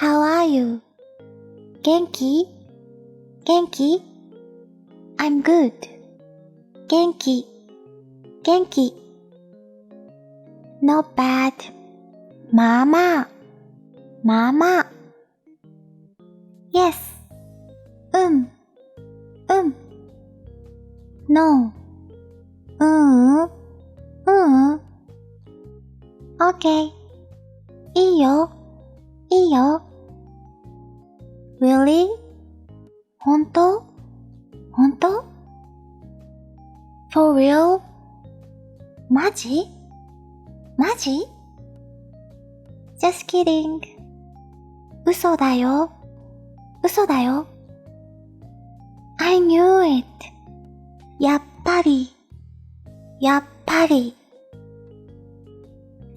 How are you? 元気？元気？ I'm good. 元気？元気？ Not bad. まあまあ。まあまあ。Yes. うん。うん。No. ううん。ううん。OK. いいよ。いいよ。Really? 本当？本当？ For real? マジ？マジ？ Just kidding. 嘘だよ。嘘だよ。I knew it. やっぱり。やっぱり。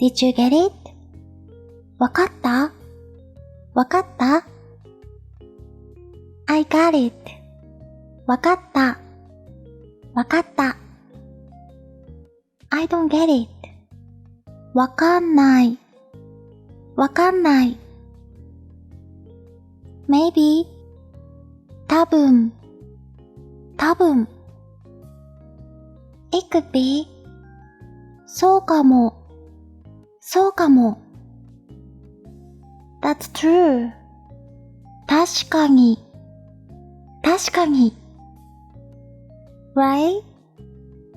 Did you get it? わかった？わかった？ I got it. わかった。わかった。I don't get it. わかんない。わかんない。Maybe. 多分。多分。It could be. そうかも。そうかも。That's true. 確かに。確かに。Right?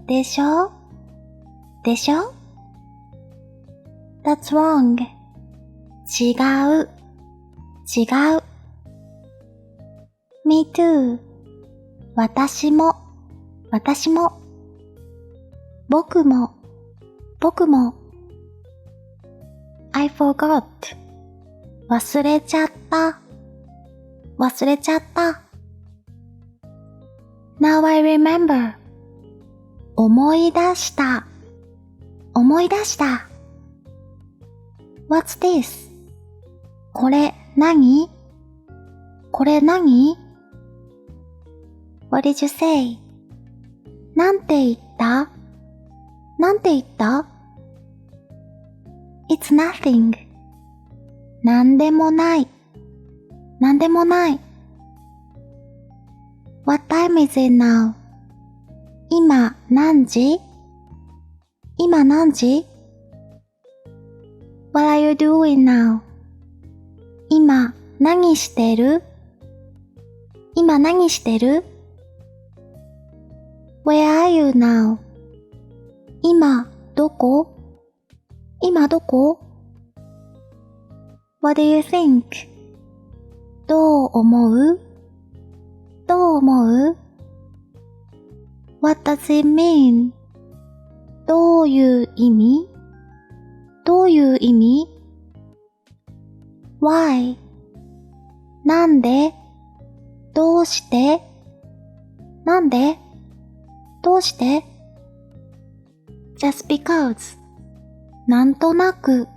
でしょ？でしょ？ That's wrong. 違う。違う。Me too. 私も。私も。僕も。僕も。I forgot. 忘れちゃった。忘れちゃった。Now I remember. 思い出した。思い出した。What's this? これ何？これ何？ What did you say? なんて言った？なんて言った？ It's nothing. なんでもない。なんでもない。What time is it now? 今何時？今何時？ What are you doing now? 今何してる？今何してる？ Where are you now? 今どこ？今どこ？ What do you think? どう思う？どう思う？ What does it mean? どういう意味？どういう意味？ Why? なんで？どうして？なんで？どうして？ Just because. なんとなく。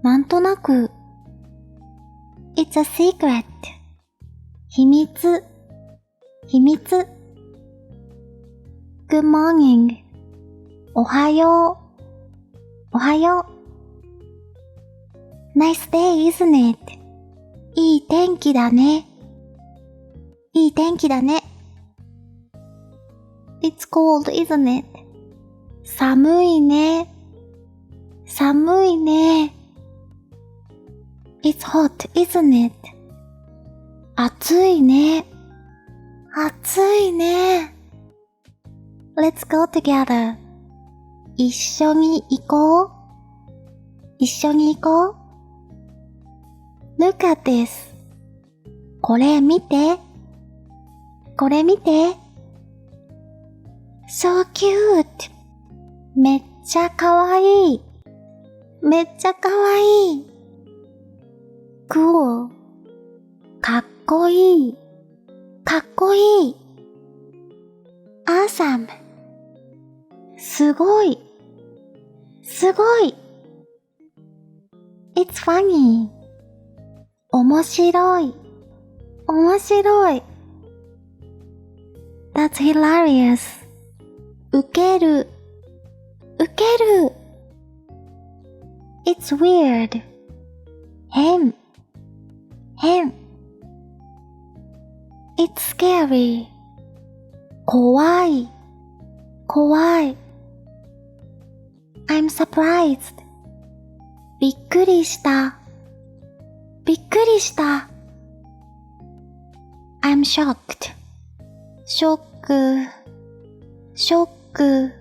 なんとなく。It's a secret. 秘密。秘密。Good morning. おはよう。おはよう。Nice day, isn't it? いい天気だね。いい天気だね。It's cold, isn't it? 寒いね。寒いね。It's hot, isn't it? 暑いね。暑いね。Let's go together. 一緒に行こう。一緒に行こう。Look at this. これ見て。これ見て。So cute. めっちゃかわいい。めっちゃかわいい。Cool. かっこいい。かっこいい。Awesome. すごい。すごい。It's funny. 面白い。面白い。That's hilarious. ウケる。ウケる。It's weird. 変。変。It's scary. 怖い。怖い。I'm surprised. びっくりした。びっくりした。I'm shocked. ショック。ショック。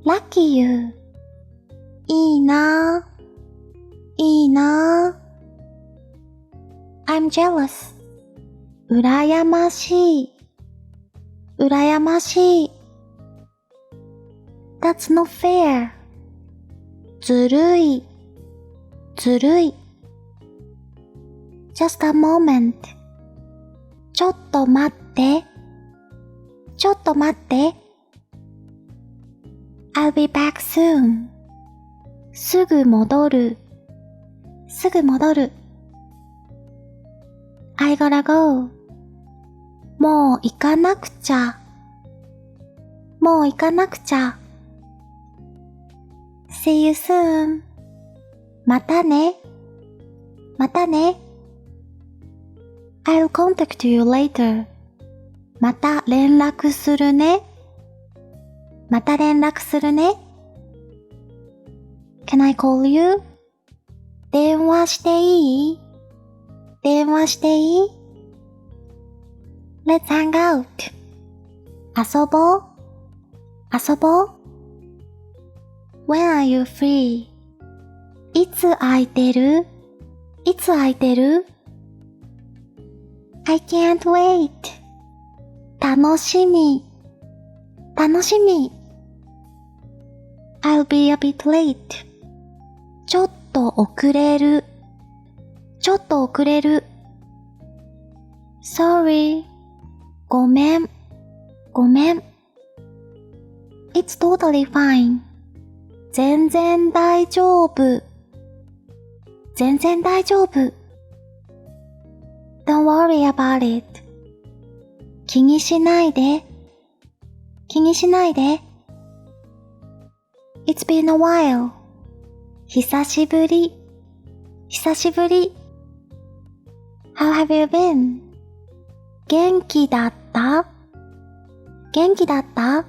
Lucky you. いいな。いいな。I'm jealous. うらやましい。うらやましい。That's not fair. ずるい。ずるい。Just a moment. ちょっと待って。ちょっと待って。I'll be back soon. すぐ戻る。すぐ戻る。I gotta go. もう行かなくちゃ。もう行かなくちゃ。See you soon. またね。またね。I'll contact you later. また連絡するね。また連絡するね。Can I call you? 電話していい？電話していい？ Let's hang out. 遊ぼう。遊ぼう。When are you free? いつ空いてる？いつ空いてる？ I can't wait. 楽しみ。楽しみ。I'll be a bit late. ちょっと遅れる。ちょっと遅れる。Sorry. ごめん。ごめん。It's totally fine. 全然大丈夫。全然大丈夫。Don't worry about it. 気にしないで。気にしないで。It's been a while. 久しぶり。久しぶり。How have you been? 元気だった？元気だった？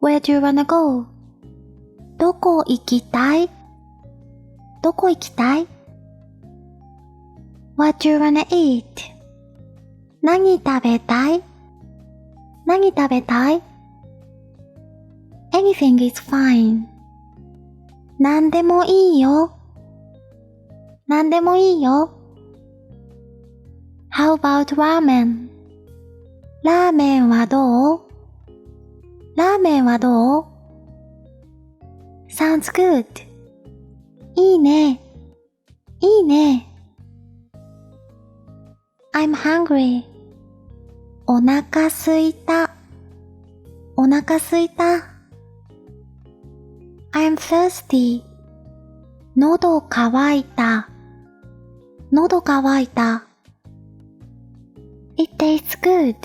Where do you wanna go? どこ行きたい？どこ行きたい？ What do you wanna eat? 何食べたい？何食べたい？ Anything is fine. 何でもいいよ。何でもいいよ。How about ramen? ラーメンはどう？ラーメンはどう？ Sounds good. いいね。いいね。I'm hungry. お腹すいた。お腹すいた。I'm thirsty. 喉乾いた。喉乾いた。It tastes good.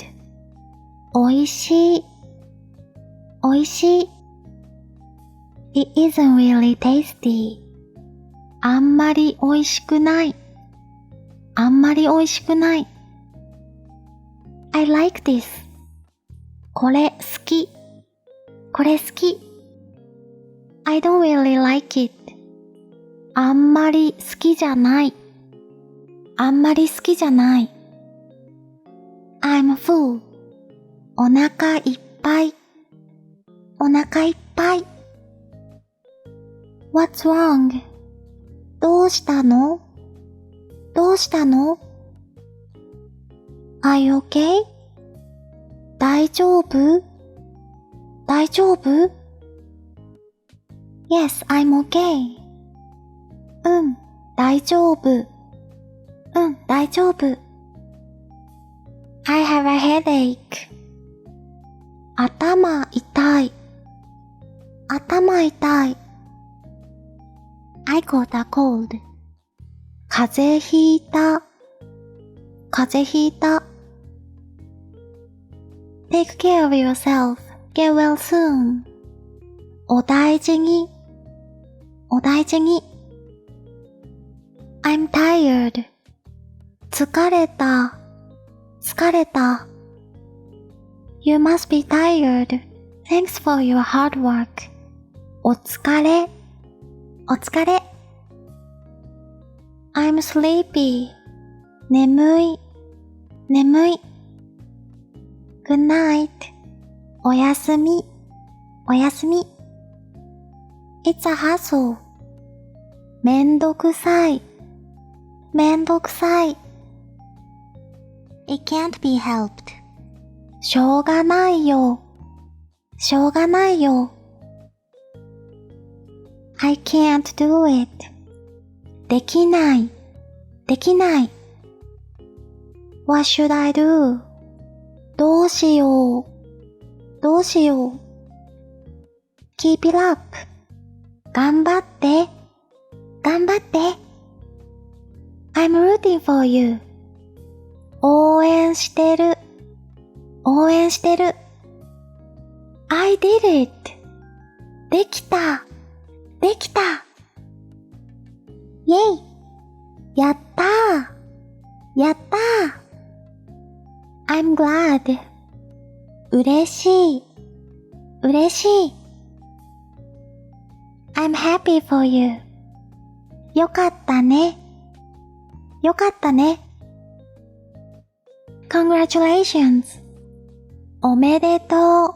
おいしい。おいしい。It isn't really tasty. あんまりおいしくない。あんまりおいしくない。I like this. これ好き。これ好き。I don't really like it. あんまり好きじゃない。あんまり好きじゃない。I'm full. お腹いっぱい。お腹いっぱい。What's wrong? どうしたの？どうしたの？ Are you okay? 大丈夫？大丈夫？ Yes, I'm okay. うん、大丈夫。うん、大丈夫。I have a headache. 頭痛い。頭痛い。I got a cold. 風邪ひいた。風邪ひいた。Take care of yourself. Get well soon. お大事に。お大事に。I'm tired. 疲れた。疲れた。You must be tired. Thanks for your hard work. お疲れ。お疲れ。I'm sleepy. 眠い。眠い。Good night. おやすみ。おやすみ。It's a hassle. めんどくさい。めんどくさい。It can't be helped. しょうがないよ。しょうがないよ。I can't do it. できない。できない。What should I do? どうしよう。どうしよう。Keep it up. 頑張って。頑張って。I'm rooting for you. 応援してる。応援してる。I did it. できた。できた。イェイ。やったー。やったー。I'm glad. 嬉しい。嬉しい。I'm happy for you. よかったね。よかったね。Congratulations. おめでとう。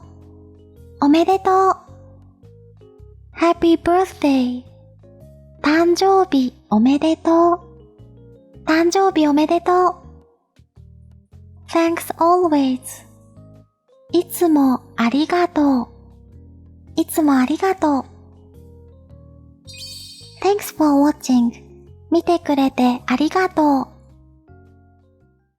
おめでとう。Happy birthday. 誕生日おめでとう。誕生日おめでとう。Thanks always. いつもありがとう。いつもありがとう。Thanks for watching. 見てくれてありがとう。